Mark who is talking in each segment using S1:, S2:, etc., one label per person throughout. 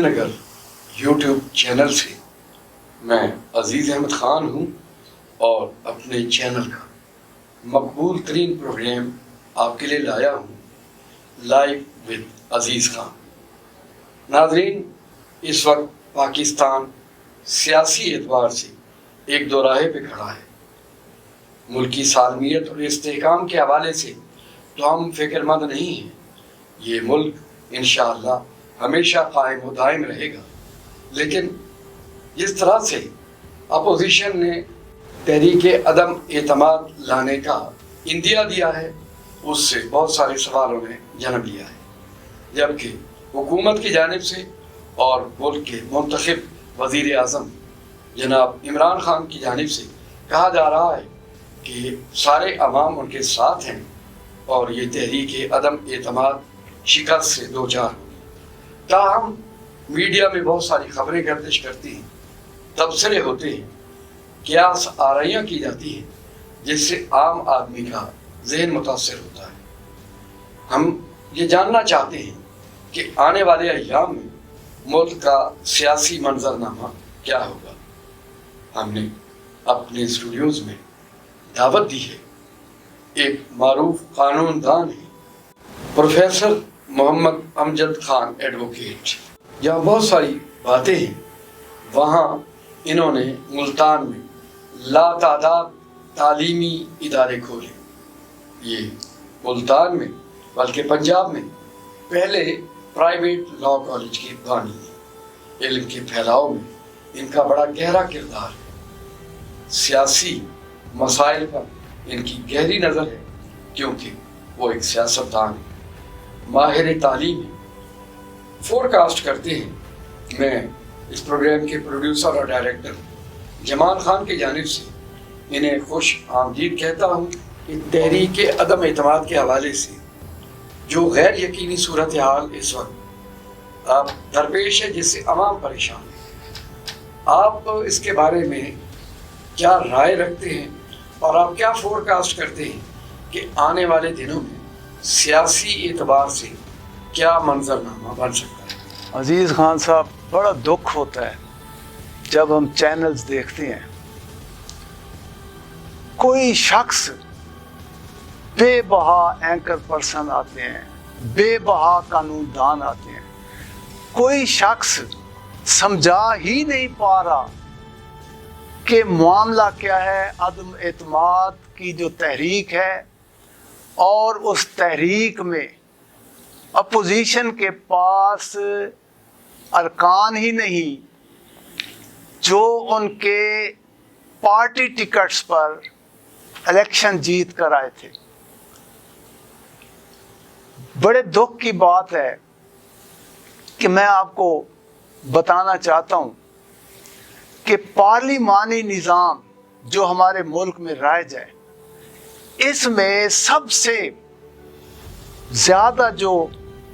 S1: Nagar YouTube channel سے میں عزیز احمد خان ہوں اور اپنے چینل کا مقبول ترین پروگرام آپ کے لیے لایا ہوں، لائیو ود عزیز خان۔ ناظرین، اس وقت پاکستان سیاسی اعتبار سے ایک دوراہے پہ کھڑا ہے۔ ملکی سالمیت اور استحکام کے حوالے سے تو ہم فکر مند نہیں ہیں، یہ ملک انشاءاللہ ہمیشہ قائم و دائم رہے گا، لیکن جس طرح سے اپوزیشن نے تحریک عدم اعتماد لانے کا اندیا دیا ہے، اس سے بہت سارے سوالوں نے جنم لیا ہے، جبکہ حکومت کی جانب سے اور ملک کے منتخب وزیر اعظم جناب عمران خان کی جانب سے کہا جا رہا ہے کہ سارے عوام ان کے ساتھ ہیں اور یہ تحریک عدم اعتماد شکست سے دوچار ہو۔ تاہم میڈیا میں بہت ساری خبریں گردش کرتی ہیں، تبصرے ہوتے ہیں، قیاس آرائیاں کی جاتی ہیں، جس سے عام آدمی کا ذہن متاثر ہوتا ہے۔ ہم یہ جاننا چاہتے ہیں کہ آنے والے ایام میں ملک کا سیاسی منظرنامہ کیا ہوگا۔ ہم نے اپنے اسٹوڈیوز میں دعوت دی ہے، ایک معروف قانون دان ہے پروفیسر محمد امجد خان ایڈوکیٹ۔ جہاں بہت ساری باتیں ہیں، وہاں انہوں نے ملتان میں لاتعداد تعلیمی ادارے کھولے۔ یہ ملتان میں بلکہ پنجاب میں پہلے پرائیویٹ لا کالج کے بانی ہیں۔ علم کے پھیلاؤ میں ان کا بڑا گہرا کردار ہے۔ سیاسی مسائل پر ان کی گہری نظر ہے، کیونکہ وہ ایک سیاستدان ہیں، ماہر تعلیم ہیں۔ فور کاسٹ کرتے ہیں۔ میں اس پروگرام کے پروڈیوسر اور ڈائریکٹر جمال خان کی جانب سے انہیں خوش آمدید کہتا ہوں کہ تحریک عدم اعتماد کے حوالے سے جو غیر یقینی صورتحال اس وقت آپ درپیش ہے، جس سے عوام پریشان ہے، آپ اس کے بارے میں کیا رائے رکھتے ہیں اور آپ کیا فور کاسٹ کرتے ہیں کہ آنے والے دنوں میں سیاسی اعتبار سے کیا منظرنامہ بن سکتا ہے؟
S2: عزیز خان صاحب، بڑا دکھ ہوتا ہے جب ہم چینلز دیکھتے ہیں، کوئی شخص بے بہا اینکر پرسن آتے ہیں، بے بہا قانون دان آتے ہیں، کوئی شخص سمجھا ہی نہیں پا رہا کہ معاملہ کیا ہے۔ عدم اعتماد کی جو تحریک ہے اور اس تحریک میں اپوزیشن کے پاس ارکان ہی نہیں جو ان کے پارٹی ٹکٹس پر الیکشن جیت کر آئے تھے۔ بڑے دکھ کی بات ہے کہ میں آپ کو بتانا چاہتا ہوں کہ پارلیمانی نظام جو ہمارے ملک میں رائج ہے، اس میں سب سے زیادہ جو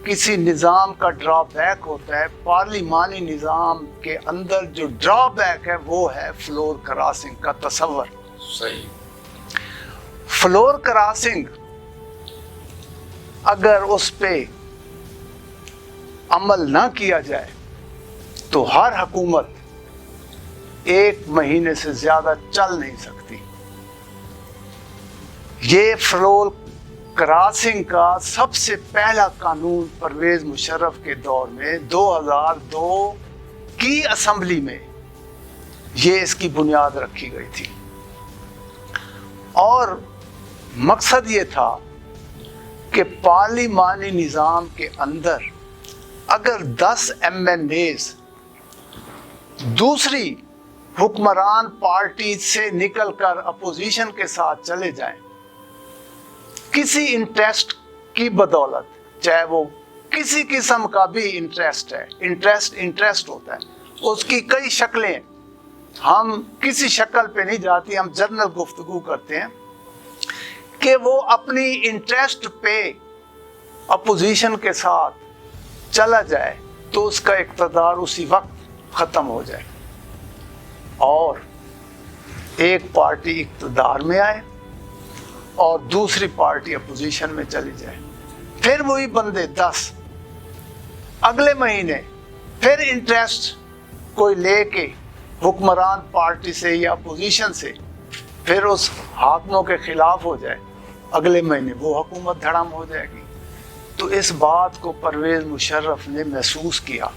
S2: کسی نظام کا ڈرا بیک ہوتا ہے، پارلیمانی نظام کے اندر جو ڈرا بیک ہے وہ ہے فلور کراسنگ کا تصور۔
S1: صحیح۔
S2: فلور کراسنگ اگر اس پہ عمل نہ کیا جائے تو ہر حکومت ایک مہینے سے زیادہ چل نہیں سکتی۔ یہ فلور کراسنگ کا سب سے پہلا قانون پرویز مشرف کے دور میں 2002 کی اسمبلی میں یہ اس کی بنیاد رکھی گئی تھی، اور مقصد یہ تھا کہ پارلیمانی نظام کے اندر اگر 10 MNAs دوسری حکمران پارٹی سے نکل کر اپوزیشن کے ساتھ چلے جائیں کسی انٹرسٹ کی بدولت، چاہے وہ کسی قسم کا بھی انٹرسٹ ہے، انٹرسٹ ہوتا ہے، اس کی کئی شکلیں، ہم کسی شکل پہ نہیں جاتی، ہم جنرل گفتگو کرتے ہیں کہ وہ اپنی انٹرسٹ پہ اپوزیشن کے ساتھ چلا جائے تو اس کا اقتدار اسی وقت ختم ہو جائے اور ایک پارٹی اقتدار میں آئے اور دوسری پارٹی اپوزیشن میں چلی جائے۔ پھر وہی بندے 10 اگلے مہینے फिर इंटरेस्ट कोई लेके हुक्मरान पार्टी से या अपोजिशन से फिर उस हाकिमों के खिलाफ हो जाए, अगले महीने वो हुकूमत धड़ाम हो जाएगी। तो इस बात को परवेज़ मुशर्रफ ने महसूस किया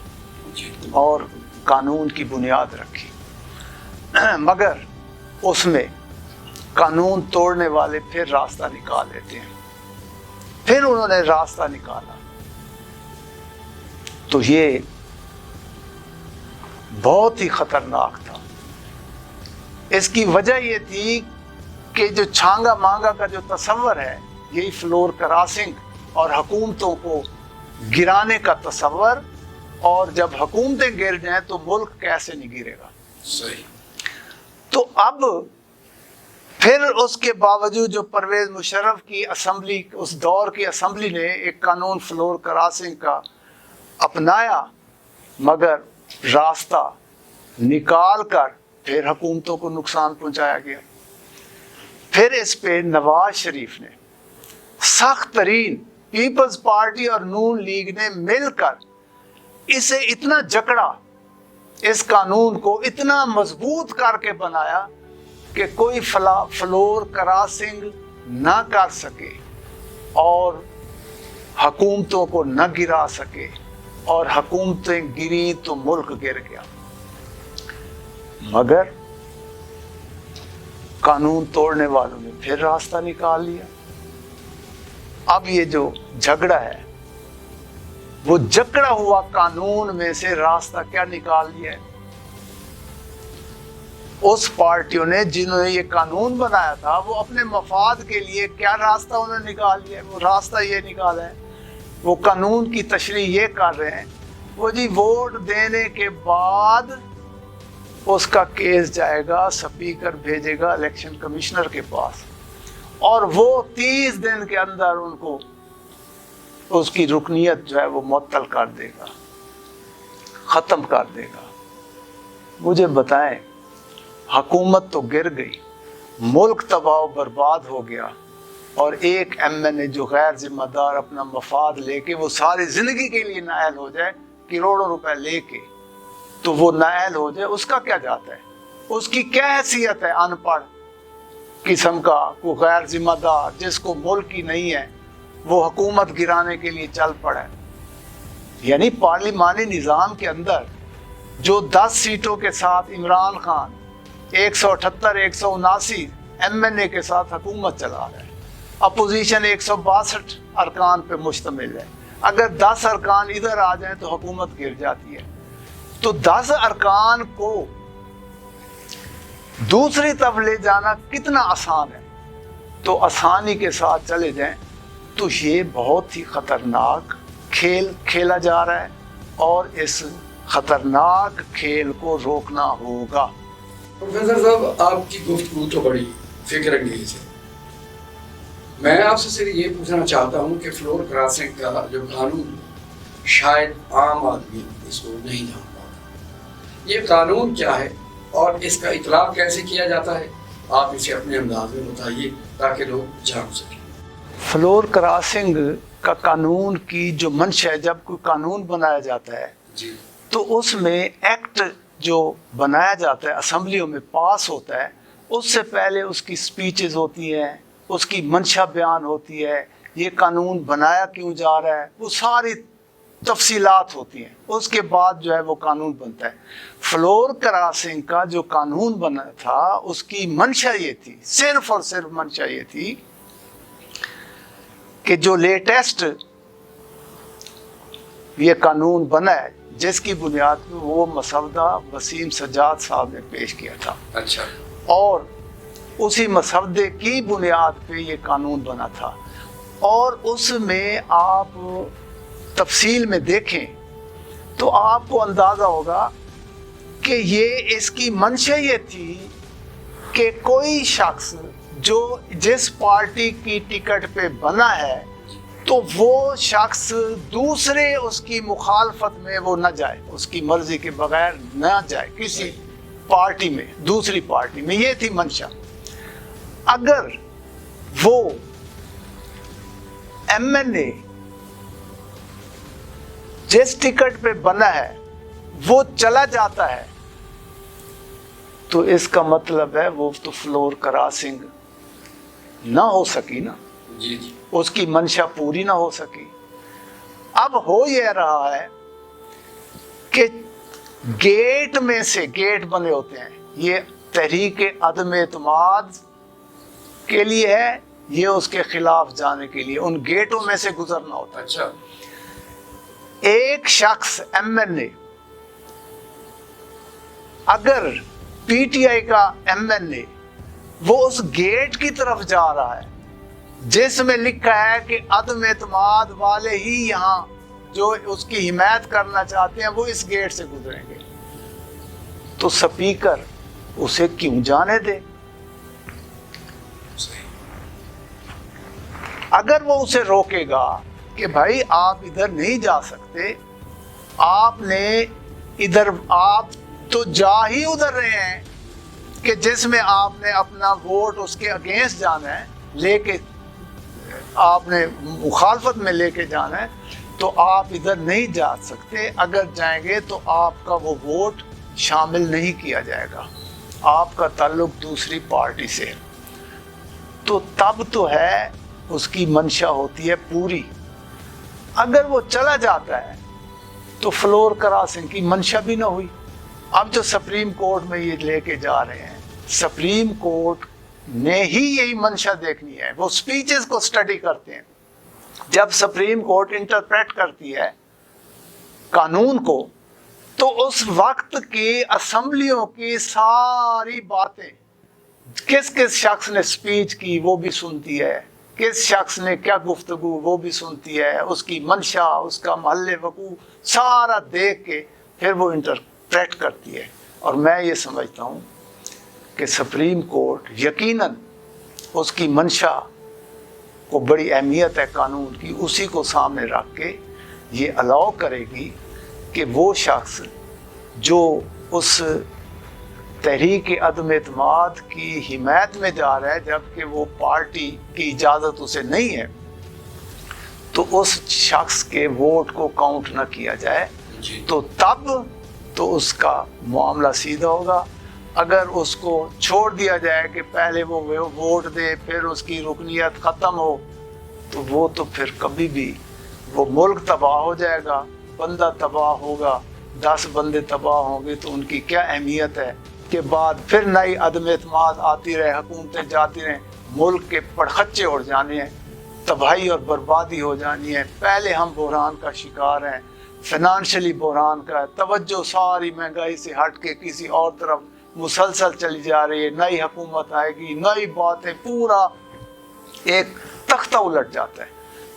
S2: और कानून की बुनियाद रखी। मगर उसमें कानून तोड़ने वाले फिर रास्ता निकाल लेते हैं। फिर उन्होंने रास्ता निकाला तो ये बहुत ही खतरनाक था। इसकी वजह ये थी कि जो छांगा मांगा का जो तस्वर है, यही फ्लोर क्रॉसिंग और हुकूमतों को गिराने का तस्वर, और जब हुकूमतें गिर जाएं तो मुल्क कैसे नहीं गिरेगा।
S1: सही।
S2: तो अब फिर उसके बावजूद जो परवेज़ मुशर्रफ की असम्बली, उस दौर की असम्बली ने एक कानून फ्लोर क्रॉसिंग का अपनाया, मगर रास्ता निकाल कर फिर हुकूमतों को नुकसान पहुंचाया गया। फिर इस पे नवाज शरीफ ने सख्त तरीन, पीपल्स पार्टी और नून लीग ने मिलकर इसे इतना जकड़ा, इस कानून को इतना मजबूत करके बनाया कि कोई फ्लोर क्रॉसिंग ना कर सके और हुकूमतों को न गिरा सके, और हुकूमतें गिरी तो मुल्क गिर गया। मगर कानून तोड़ने वालों ने फिर रास्ता निकाल लिया। अब ये जो झगड़ा है, वो जकड़ा हुआ कानून में से रास्ता क्या निकाल लिया है? उस पार्टियों ने जिन्होंने ये कानून बनाया था, वो अपने मफाद के लिए क्या रास्ता उन्होंने निकाल लिया है? वो रास्ता ये निकाला है, वो कानून की तशरीह ये कर रहे हैं, वो जी वोट देने के बाद उसका केस जाएगा, स्पीकर भेजेगा इलेक्शन कमिश्नर के पास, और वो 30 दिन के अंदर उनको उसकी रुकनियत जो है वो मुअत्तल कर देगा, ख़त्म कर देगा। मुझे बताएं, हुकूमत तो गिर गई, मुल्क तबाह बर्बाद हो गया, और एक MNA जो गैर जिम्मेदार अपना मफाद लेके वो सारी ज़िंदगी के लिए नाअहल हो जाए, करोड़ों रुपए लेके तो वो नाअहल हो जाए, उसका क्या जाता है? उसकी क्या हैसियत है? अनपढ़ किस्म का वो गैर जिम्मेदार जिसको मुल्क ही नहीं है, वो हुकूमत गिराने के लिए चल पड़ा। यानी पार्लिमानी निज़ाम के अंदर जो 10 सीटों के साथ इमरान खान 178 179 MNA के साथ हुकूमत चला रहा है, अपोजिशन 162 अरकान पे मुश्तमिल है। अगर 10 अरकान इधर आ जाएं तो हुकूमत गिर जाती है। तो 10 अरकान को दूसरी तरफ ले जाना कितना आसान है, तो आसानी के साथ चले जाएं तो ये बहुत ही खतरनाक खेल खेला जा रहा है, और इस खतरनाक खेल को रोकना होगा।
S1: प्रोफेसर साहब, आपकी गुफ्तगू तो बड़ी फिक्र अंगेज है। मैं आपसे सिर्फ ये पूछना चाहता हूँ कि फ्लोर क्रॉसिंग का जो कानून, शायद आम आदमी इसको नहीं जान पाता। ये कानून क्या है और इसका इतलाक कैसे किया जाता है? आप इसे अपने अंदाज में बताइए ताकि लोग जान सकें।
S2: फ्लोर क्रॉसिंग का कानून की जो मंशा है, जब कोई कानून बनाया जाता है
S1: जी,
S2: तो उसमें एक्ट जो बनाया जाता है, असम्बलियों में पास होता है, उससे पहले उसकी स्पीचेस होती हैं, उसकी मंशा बयान होती है, ये कानून बनाया क्यों जा रहा है, वो सारी तफसीलात होती हैं। उसके बाद जो है वो कानून बनता है। फ्लोर क्रॉसिंग का जो कानून बना था, उसकी मंशा ये थी, सिर्फ और सिर्फ मंशा ये थी कि जो लेटेस्ट ये कानून बना है, जिसकी बुनियाद पर वो मसवदा वसीम सज्जाद साहब ने पेश किया था।
S1: अच्छा।
S2: और उसी मसवदे की बुनियाद पे ये कानून बना था, और उसमें आप तफसील में देखें तो आपको अंदाज़ा होगा कि ये इसकी मंशा ये थी कि कोई शख्स जो जिस पार्टी की टिकट पे बना है, तो वो शख्स दूसरे उसकी मुखालफत में वो न जाए, उसकी मर्जी के बगैर न जाए किसी पार्टी में, दूसरी पार्टी में। ये थी मंशा। अगर वो MNA जिस टिकट पे बना है وہ چلا جاتا ہے تو اس کا مطلب ہے وہ تو فلور کراسنگ نہ ہو سکی نا،
S1: جی جی
S2: اس کی منشا پوری نہ ہو سکی۔ اب ہو یہ رہا ہے کہ گیٹ میں سے، گیٹ بنے ہوتے ہیں، یہ تحریک عدم اعتماد کے لیے ہے، یہ اس کے خلاف جانے کے لیے، ان گیٹوں میں سے گزرنا ہوتا ہے۔
S1: اچھا
S2: ایک شخص ایم این اے اگر پی ٹی آئی کا ایم این اے وہ اس گیٹ کی طرف جا رہا ہے جس میں لکھا ہے کہ عدم اعتماد والے ہی یہاں جو اس کی حمایت کرنا چاہتے ہیں وہ اس گیٹ سے گزریں گے، تو سپیکر اسے کیوں جانے دے؟ اگر وہ اسے روکے گا کہ بھائی آپ ادھر نہیں جا سکتے، آپ نے ادھر، آپ تو جا ہی ادھر رہے ہیں کہ جس میں آپ نے اپنا ووٹ اس کے اگینسٹ جانا ہے، لے کے آپ نے مخالفت میں لے کے جانا ہے، تو آپ ادھر نہیں جا سکتے، اگر جائیں گے تو آپ کا وہ ووٹ شامل نہیں کیا جائے گا، آپ کا تعلق دوسری پارٹی سے، تو تب تو ہے اس کی منشا ہوتی ہے پوری۔ اگر وہ چلا جاتا ہے تو فلور کراسنگ کی منشا بھی نہ ہوئی۔ اب جو سپریم کورٹ میں یہ لے کے جا رہے ہیں، سپریم کورٹ نے ہی یہی منشا دیکھنی ہے، وہ سپیچز کو سٹڈی کرتے ہیں، جب سپریم کورٹ انٹرپریٹ کرتی ہے قانون کو تو اس وقت کی اسمبلیوں کی ساری باتیں، کس کس شخص نے سپیچ کی وہ بھی سنتی ہے، کس شخص نے کیا گفتگو وہ بھی سنتی ہے، اس کی منشا، اس کا محل وقوع سارا دیکھ کے پھر وہ انٹرپریٹ کرتی ہے۔ اور میں یہ سمجھتا ہوں کہ سپریم کورٹ یقیناً اس کی منشا کو، بڑی اہمیت ہے قانون کی، اسی کو سامنے رکھ کے یہ الاؤ کرے گی کہ وہ شخص جو اس تحریک عدم اعتماد کی حمایت میں جا رہا ہے جبکہ وہ پارٹی کی اجازت اسے نہیں ہے، تو اس شخص کے ووٹ کو کاؤنٹ نہ کیا جائے، تو تب تو اس کا معاملہ سیدھا ہوگا۔ اگر اس کو چھوڑ دیا جائے کہ پہلے وہ ووٹ دے پھر اس کی رکنیت ختم ہو، تو وہ تو پھر کبھی بھی وہ ملک تباہ ہو جائے گا، بندہ تباہ ہوگا، 10 بندے تباہ ہوں گے تو ان کی کیا اہمیت ہے کہ بعد پھر نئی عدم اعتماد آتی رہے، حکومتیں جاتی رہیں، ملک کے پڑخچے اڑ جانے ہیں، تباہی اور بربادی ہو جانی ہے۔ پہلے ہم بحران کا شکار ہیں، فائنانشلی بحران کا ہے، توجہ ساری مہنگائی سے ہٹ کے کسی اور طرف مسلسل چلی جا رہی ہے، نئی حکومت آئے گی، نئی باتیں، پورا ایک تختہ الٹ جاتا ہے۔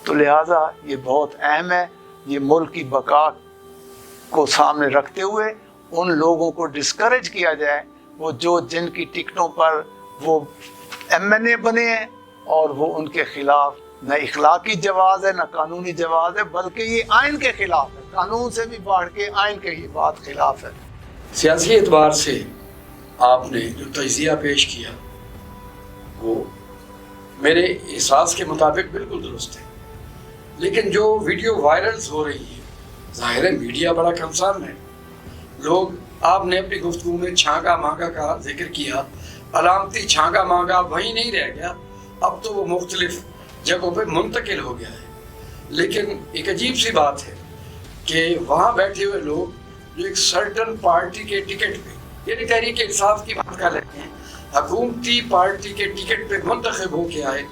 S2: تو لہٰذا یہ بہت اہم ہے، یہ ملک کی بقا کو سامنے رکھتے ہوئے ان لوگوں کو ڈسکریج کیا جائے، وہ جو جن کی ٹکٹوں پر وہ ایم این اے بنے ہیں، اور وہ ان کے خلاف نہ اخلاقی جواز ہے نہ قانونی جواز ہے، بلکہ یہ آئین کے خلاف ہے، قانون سے بھی بڑھ کے آئین کے یہ بات خلاف ہے۔
S1: سیاسی اعتبار سے آپ نے جو تجزیہ پیش کیا وہ میرے احساس کے مطابق بالکل درست ہے، لیکن جو ویڈیو وائرلز ہو رہی ہے، ظاہر ہے میڈیا بڑا کنسرن ہے۔ لوگ، آپ نے اپنی گفتگو میں چھانگا مانگا کا ذکر کیا، علامتی چھانگا مانگا وہیں نہیں رہ گیا، اب تو وہ مختلف جگہوں پہ منتقل ہو گیا ہے۔ لیکن ایک عجیب سی بات ہے کہ وہاں بیٹھے ہوئے لوگ جو ایک سرٹن پارٹی کے ٹکٹ پہ، یعنی تحریک انصاف کی بات کر رہے ہیں، حکومتی پارٹی کے ٹکٹ پہ منتخب ہو کے آئے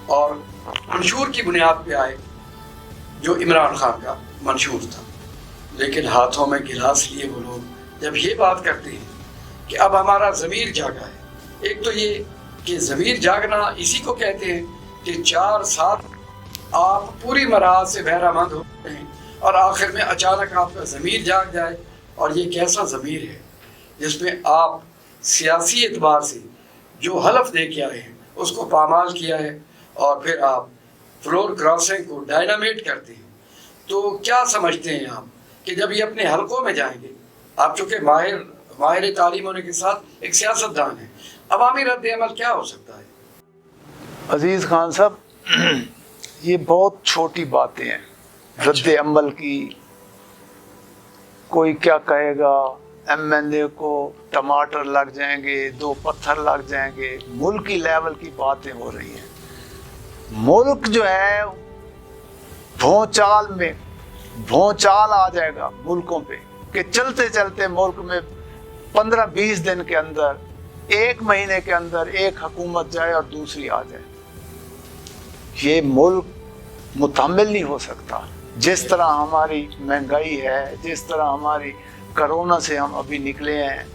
S1: اور منشور کی بنیاد پہ آئے جو عمران خان کا منشور تھا، لیکن ہاتھوں میں گلاس لیے وہ لوگ جب یہ بات کرتے ہیں کہ اب ہمارا ضمیر جاگا ہے، ایک تو یہ کہ ضمیر جاگنا اسی کو کہتے ہیں کہ 4 سال آپ پوری مراحل سے بہرہ مند ہوتے ہیں اور آخر میں اچانک آپ کا ضمیر جاگ جائے، اور یہ کیسا ضمیر ہے جس میں آپ سیاسی اعتبار سے جو حلف دے کے آئے ہیں اس کو پامال کیا ہے، اور پھر آپ فلور کراسنگ کو ڈائنامیٹ کرتے ہیں۔ تو کیا سمجھتے ہیں آپ کہ جب یہ اپنے حلقوں میں جائیں گے، آپ چونکہ ماہر تعلیم ہونے کے ساتھ ایک سیاستدان ہیں، عوامی رد عمل کیا ہو سکتا ہے؟
S2: عزیز خان صاحب، یہ بہت چھوٹی باتیں ہیں رد عمل کی، कोई क्या कहेगा, MNA को टमाटर लग जाएंगे, 2 पत्थर लग जाएंगे, मुल्क की लेवल की बातें हो रही हैं। मुल्क जो है भौचाल आ जाएगा मुल्कों पे कि चलते चलते मुल्क में 15-20 दिन के अंदर, 1 महीने के अंदर एक हुकूमत जाए और दूसरी आ जाए। ये मुल्क मुतहम्मिल नहीं हो सकता। जिस तरह हमारी महंगाई है, जिस तरह हमारी कोरोना से हम अभी निकले हैं,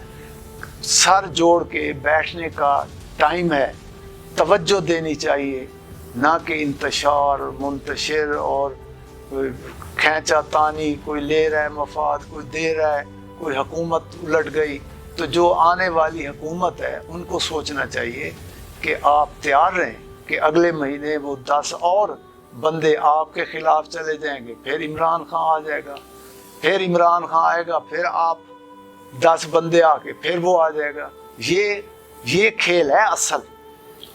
S2: सर जोड़ के बैठने का टाइम है, तवज्जो देनी चाहिए, ना कि इंतशार मुंतशिर और खैंचा तानी, कोई ले रहा है मफाद, कोई दे रहा है, कोई हुकूमत उलट गई। तो जो आने वाली हुकूमत है उनको सोचना चाहिए कि आप तैयार रहें कि अगले महीने वो 10 और बंदे आपके खिलाफ चले जाएंगे, फिर इमरान खान आ जाएगा, फिर इमरान खान आएगा, फिर आप 10 बंदे आके फिर वो आ जाएगा। ये खेल है असल।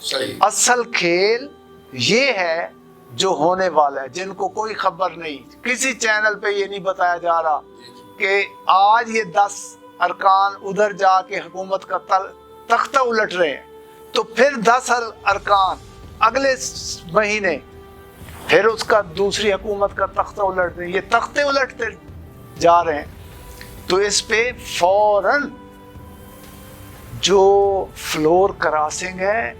S1: सही।
S2: असल खेल ये है जो होने वाला है, जिनको कोई खबर नहीं, किसी चैनल पे ये नहीं बताया जा रहा कि आज ये 10 अरकान उधर जाके हुकूमत का तख्ता उलट रहे हैं, तो फिर 10 अरकान अगले महीने फिर उसका दूसरी हुकूमत का तख्ता उलट रहे हैं। ये तख्ते उलटते जा रहे हैं। तो इस पे फौरन जो फ्लोर क्रॉसिंग है,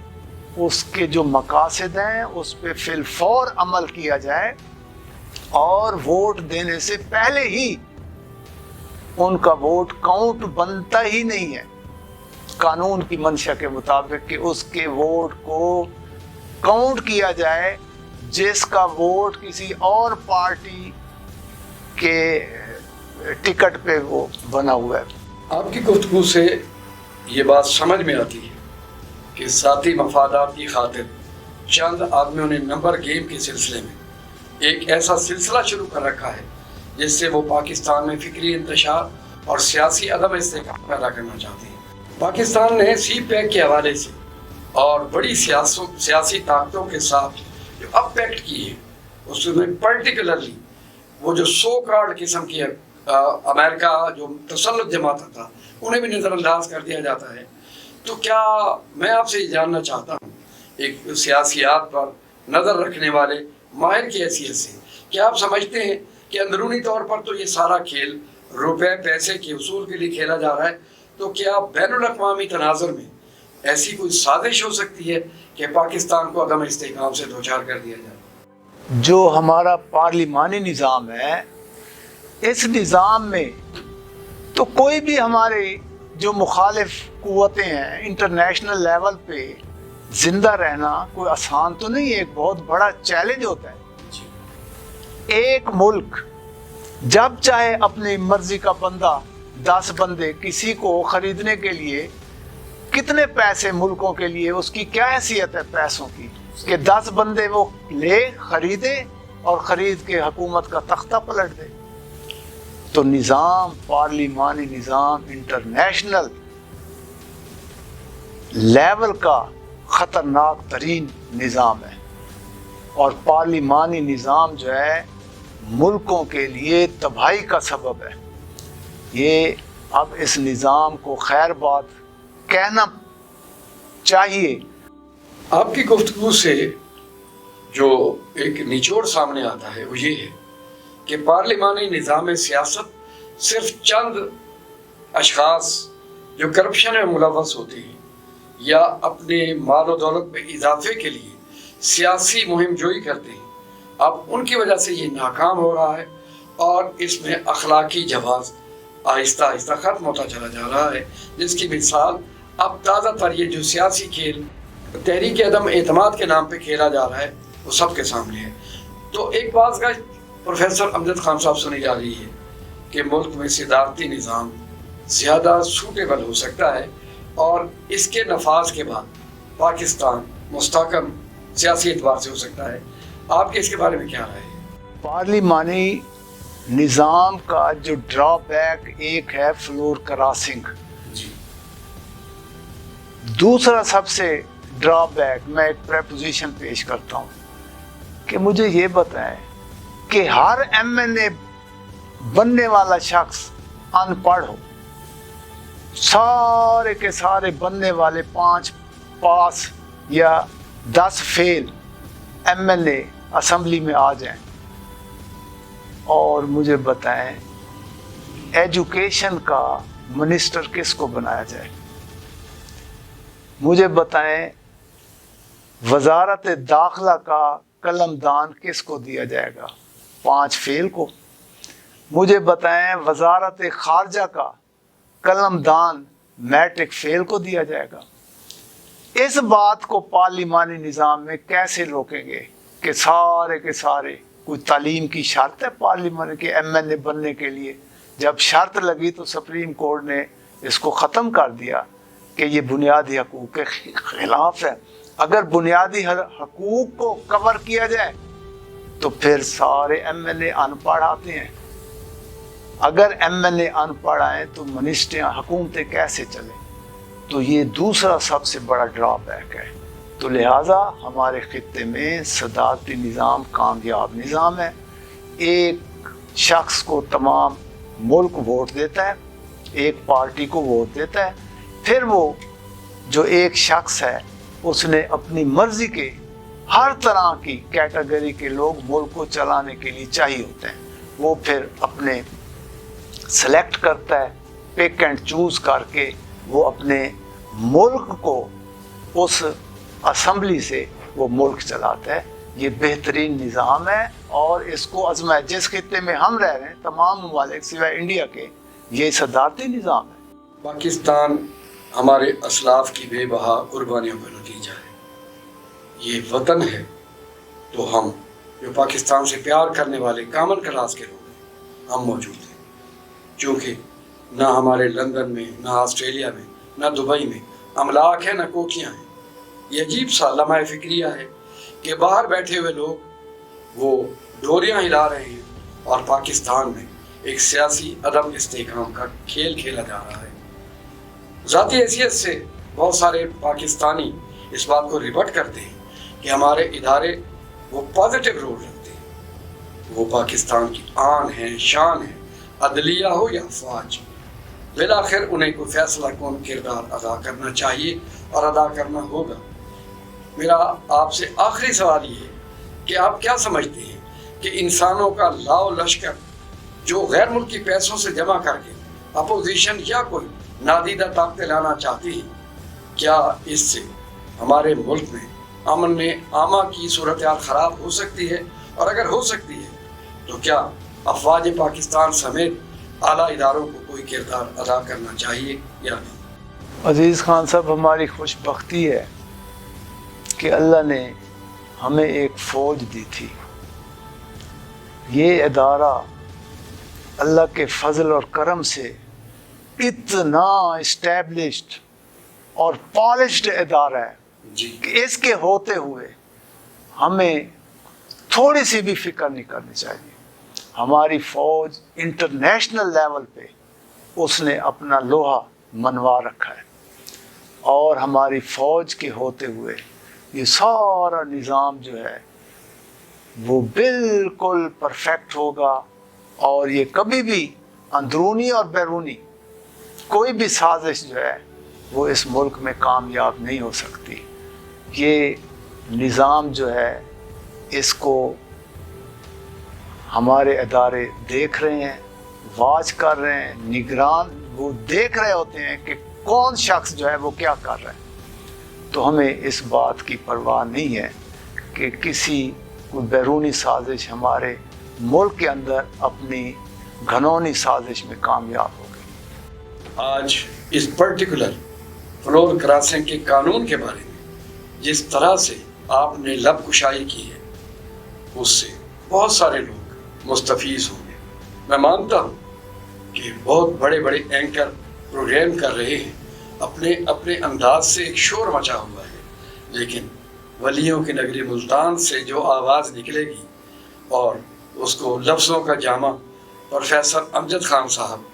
S2: उसके जो मकासद हैं, उस पे फिलफौर अमल किया जाए और वोट देने से पहले ही उनका वोट काउंट बनता ही नहीं है कानून की मंशा के मुताबिक कि उसके वोट को काउंट किया जाए जिसका वोट किसी और पार्टी के टिकट पे वो बना हुआ है।
S1: आपकी गुफ्तगू से ये बात समझ में आती है कि ज़ाती मफादात की खातिर चंद आदमियों ने नंबर गेम के सिलसिले में एक ऐसा सिलसिला शुरू कर रखा है जिससे वो पाकिस्तान में फिक्री इंतशार और सियासी अदम इस्तेकाम पैदा करना चाहते हैं। पाकिस्तान ने CPEC के हवाले से और बड़ी सियासी ताकतों के साथ जो अब पैक्ट की है, उसमें पर्टिकुलरली वो जो सो कॉल्ड किस्म की अमेरिका जो तसल्लुत जमाता था, उन्हें भी नज़रअंदाज कर दिया जाता है। तो क्या मैं आपसे ये जानना चाहता हूँ, एक सियासियात पर नज़र रखने वाले माहिर की हैसियत से, क्या आप समझते हैं कि अंदरूनी तौर पर तो ये सारा खेल रुपए पैसे के उसूल के लिए खेला जा रहा है, तो क्या बैनुल अक़वामी तनाज़ुर में ऐसी कोई साजिश हो सकती है कि पाकिस्तान को अदम इस्तेहकाम से दो चार कर दिया जाए?
S2: जो हमारा पार्लिमानी निज़ाम है, इस निज़ाम में तो कोई भी हमारे जो मुखालिफ कुव्वतें हैं इंटरनेशनल लेवल पे जिंदा रहना कोई आसान तो नहीं है, एक बहुत बड़ा चैलेंज होता है। एक मुल्क जब चाहे अपनी मर्जी का बंदा 10 बंदे किसी को खरीदने के लिए, कितने पैसे मुल्कों के लिए, उसकी क्या हैसियत है पैसों की कि 10 बंदे वो ले खरीदे और खरीद के हुकूमत का तख्ता पलट दे। तो निज़ाम, पार्लिमानी निज़ाम इंटरनेशनल लेवल का ख़तरनाक तरीन निज़ाम है और पार्लिमानी निज़ाम जो है मुल्कों के लिए तबाही का सबब है। ये अब इस निज़ाम को खैर बात कहना चाहिए।
S1: आपकी गुफ्तगू से जो एक निचोड़ सामने आता है वो ये है कि पार्लिमानी निज़ाम सियासत सिर्फ चंद अशखास जो करप्शन में मुलव्वस होते हैं या अपने माल और दौलत में इजाफे के लिए सियासी मुहिम जोई करते हैं, अब उनकी वजह से ये नाकाम हो रहा है और इसमें अखलाकी जवाज़ आहिस्ता आहिस्ता ख़त्म होता चला जा रहा है, जिसकी मिसाल अब ताज़ा तर ये जो सियासी खेल तहरीक अदम एतमाद के नाम पे खेला जा रहा है वो सबके सामने है। तो एक बात का प्रोफेसर अमजद खान साहब सुनी जा रही है कि मुल्क में सदारती निज़ाम ज़्यादा सूटेबल हो सकता है और इसके नफाज के बाद पाकिस्तान मुस्तहकम सियासी एतबार से हो सकता है। आपके इसके बारे में क्या राय है?
S2: पार्लिमानी निज़ाम का जो ड्रॉबैक एक है फ्लोर क्रॉसिंग, दूसरा सबसे ड्रॉबैक मैं एक प्रपोजिशन पेश करता हूँ कि मुझे ये बताएं कि हर MNA बनने वाला शख्स अनपढ़ हो, सारे के सारे बनने वाले 5 पास या 10 फेल एमएलए असेंबली में आ जाएं और मुझे बताएं एजुकेशन का मिनिस्टर किसको बनाया जाए, मुझे बताएं वजारत दाखिला का कलमदान किसको दिया जाएगा, 5 फेल को। मुझे बताएं वजारत खारजा का कलमदान मैट्रिक फेल को दिया जाएगा। इस बात को पार्लिमानी निज़ाम में कैसे रोकेंगे कि सारे के सारे, कोई तालीम की शर्त है पार्लियामेंट के एमएलए बनने के लिए? जब शर्त लगी तो सुप्रीम कोर्ट ने इसको ख़त्म कर दिया कि ये बुनियादी हकूक़ के खिलाफ है। अगर बुनियादी हकूक़ को कवर किया जाए तो फिर सारे एमएलए अनपढ़ आते हैं। अगर एमएलए अनपढ़ आए तो मिनिस्ट्रियाँ, हुकूमतें कैसे चलें? तो ये दूसरा सबसे बड़ा ड्रॉबैक है। तो लिहाजा हमारे खित्ते में सदारती निज़ाम कामयाब निज़ाम है। एक शख्स को तमाम मुल्क वोट देता है, एक पार्टी को वोट देता है, फिर वो जो एक शख्स है उसने अपनी मर्जी के हर तरह की कैटेगरी के लोग मुल्क को चलाने के लिए चाहिए होते हैं। वो फिर अपने सेलेक्ट करता है, पिक एंड चूज़ करके वो अपने मुल्क को उस असेंबली से वो मुल्क चलाता है। ये बेहतरीन निज़ाम है और इसको आज़माए। जिस खित्ते में हम रह रहे हैं तमाम ममालिक सिवाय इंडिया के, ये सदारती निज़ाम है।
S1: पाकिस्तान हमारे असलाफ की बेबहा कुर्बानियों का नतीजा है। ये वतन है तो हम जो पाकिस्तान से प्यार करने वाले कामन क्लास के लोग हैं, हम मौजूद हैं। क्योंकि ना हमारे लंदन में, ना ऑस्ट्रेलिया में, ना दुबई में अमलाक है, ना कोठियाँ हैं। ये अजीब सा लम्हा फिक्रिया है कि बाहर बैठे हुए लोग वो डोरियाँ हिला रहे हैं और पाकिस्तान में एक सियासी अदम इस्तेहकाम का खेल खेला जा रहा है। ज़ाती हैसियत से बहुत सारे पाकिस्तानी इस बात को रिपोर्ट करते हैं कि हमारे इदारे वो पॉजिटिव रोल रखते हैं। वो पाकिस्तान की आन है, शान है, अदलिया हो या फौज, बिलाखिर उन्हें कोई फैसला कौन किरदार अदा करना चाहिए और अदा करना होगा। मेरा आपसे आखिरी सवाल ये है कि आप क्या समझते हैं कि इंसानों का लाओ लश्कर जो गैर मुल्की पैसों से जमा करके अपोजिशन या कोई नादीदा ताकतें लाना चाहती हैं, क्या इससे हमारे मुल्क में अमन में आमा की सूरत हाल ख़राब हो सकती है? और अगर हो सकती है तो क्या अफवाज पाकिस्तान समेत आला इदारों को कोई किरदार अदा करना चाहिए या नहीं?
S2: अजीज़ खान साहब, हमारी खुशबख्ती है कि अल्लाह ने हमें एक फ़ौज दी थी। ये इदारा अल्लाह के फजल और करम से इतना इस्टेब्लिश्ड और पॉलिश्ड इदारा है कि इसके होते हुए हमें थोड़ी सी भी फिक्र नहीं करनी चाहिए। हमारी फ़ौज इंटरनेशनल लेवल पे उसने अपना लोहा मनवा रखा है और हमारी फ़ौज के होते हुए ये सारा निज़ाम जो है वो बिल्कुल परफेक्ट होगा और ये कभी भी अंदरूनी और बैरूनी कोई भी साजिश जो है वो इस मुल्क में कामयाब नहीं हो सकती। ये निज़ाम जो है इसको हमारे अदारे देख रहे हैं, वाच कर रहे हैं, निगरान वो देख रहे होते हैं कि कौन शख्स जो है वो क्या कर रहा है। तो हमें इस बात की परवाह नहीं है कि किसी कोई बैरूनी साजिश हमारे मुल्क के अंदर अपनी घनौनी साजिश में कामयाब हो गई।
S1: आज इस पर्टिकुलर फ्लोर क्रॉसिंग के कानून के बारे में जिस तरह से आपने लब कुशाई की है उससे बहुत सारे लोग मुस्तफीज़ होंगे। मैं मानता हूँ कि बहुत बड़े बड़े एंकर प्रोग्राम कर रहे हैं, अपने अपने अंदाज से एक शोर मचा हुआ है, लेकिन वलियों की नगरी मुल्तान से जो आवाज़ निकलेगी और उसको लफ्ज़ों का जामा प्रोफेसर अमजद खान साहब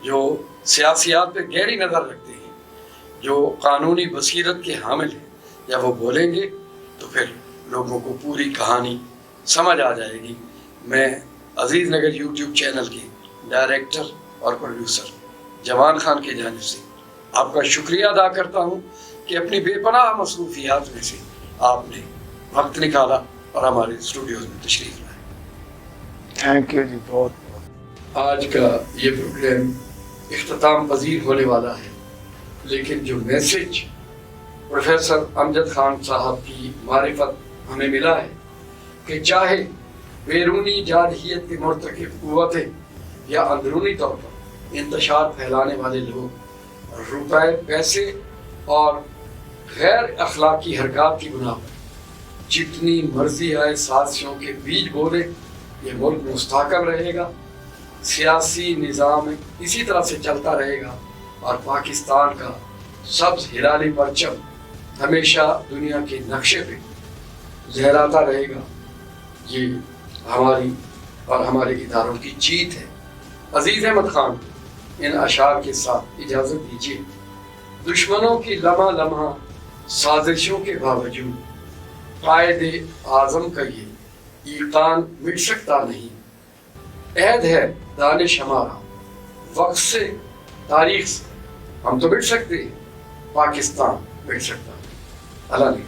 S1: जो सियासियात पे गहरी नज़र रखते हैं, जो कानूनी बसीरत के हामिल हैं, जब वो बोलेंगे तो फिर लोगों को पूरी कहानी समझ आ जाएगी। मैं अजीज़ नगर यूट्यूब चैनल के डायरेक्टर اور پروڈیوسر جوان خان کی جانب سے آپ کا شکریہ ادا کرتا ہوں کہ اپنی بے پناہ مصروفیات میں سے آپ نے وقت نکالا اور ہمارے اسٹوڈیوز میں تشریف لائے۔
S2: تھینک یو جی، بہت بہت۔
S1: آج کا یہ پروگرام اختتام پذیر ہونے والا ہے، لیکن جو میسج پروفیسر امجد خان صاحب کی معرفت ہمیں ملا ہے کہ چاہے بیرونی جارحیت کے مرتکب قوتیں یا اندرونی طور پر انتشار پھیلانے والے لوگ روپے، پیسے اور غیر اخلاقی حرکات کی بنا پر جتنی مرضی آئے سازشوں کے بیج بولے، یہ ملک مستحکم رہے گا، سیاسی نظام اسی طرح سے چلتا رہے گا اور پاکستان کا سبز ہلالی پرچم ہمیشہ دنیا کے نقشے پہ لہراتا رہے گا۔ یہ ہماری اور ہمارے اداروں کی جیت ہے۔ عزیز احمد خان ان اشعار کے ساتھ اجازت دیجیے۔ دشمنوں کی لمحہ لمحہ سازشوں کے باوجود قائد اعظم کا یہ ایقان مٹ سکتا نہیں۔ عہد ہے دانش ہمارا وقت سے، تاریخ سے، ہم تو مٹ سکتے ہیں، پاکستان مٹ سکتا ہے۔ اللہ نے